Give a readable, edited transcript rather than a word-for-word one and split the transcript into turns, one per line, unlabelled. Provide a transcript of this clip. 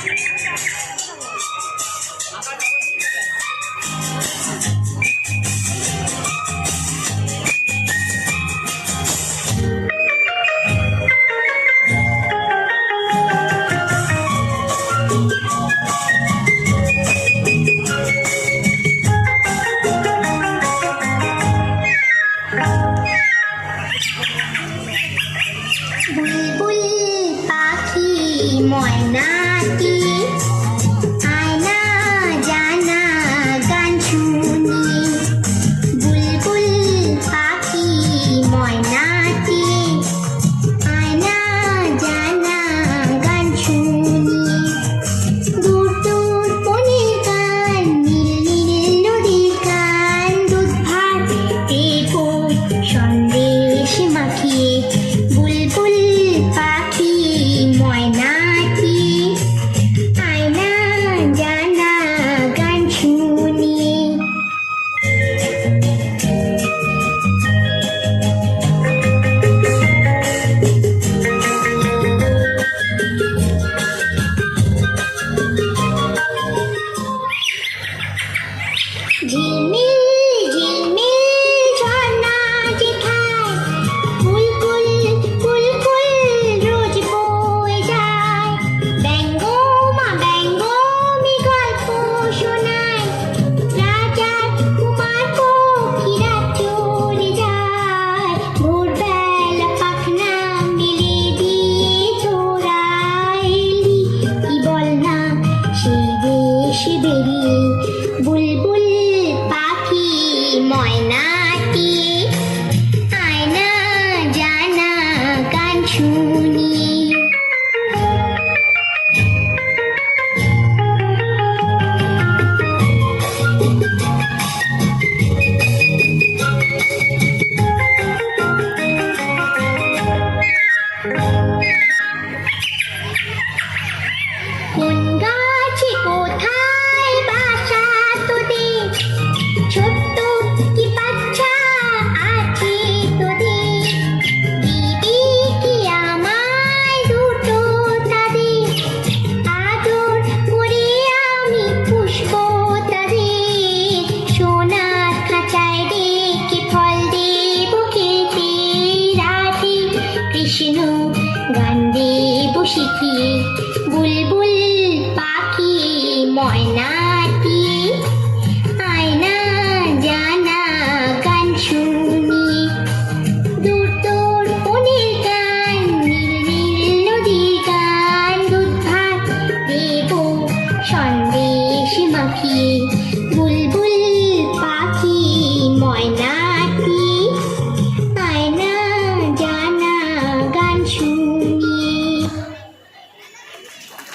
বুলবুল পাখি ময়নাটি আয়না জানা গান শুনি। বুলবুল পাখি ময়নাটি আয়না জানা গান শুনি। দূর দূর বনের গান, নীল নীল নদীর গান, দুধ ভাত দেবো সন্দেশ মাখিয়ে। বুলবুল পাখি ময়নাটি আয়না জানা গান শুনি। ঝিলমিল ঝিলমিল ঝর্ণা যেথায় কুলকুল কুলকুল রোজ বয়ে যায়। ব্যঙ্গ মা ব্যঙ্গ মি গল্প শোনায়। রাজার কুমার পক্ষীরা চলে যায়। ভোরবেলা পাখনা মেলে দিয়ে তোরা এলি। কি বল না সেই দেশে বেরিয়ে। বুলবুল পাখি ময়নাটি আয়না জানা গান শুনি। কোন গাছে কোথায় বাসা তোদের? ছোট্ট কি বাচ্চা আছে তোদের? দিবি কি আমায় দুটো তাদের? আদর করে আমি পুষবো তাদের। সোনার খাঁচায় রেখে ফল দেবো খেতে। রাধে কৃষ্ণ গান দেবো শিখিয়ে। বুলবুল পাখি ময়নাটি আয়না জানা গান শুনি। দূর দূর বনের গান, নীল নীল নদীর গান, দুধ ভাত দেবো সন্দেশ মাখিয়ে। বুলবুল পাখি ময়না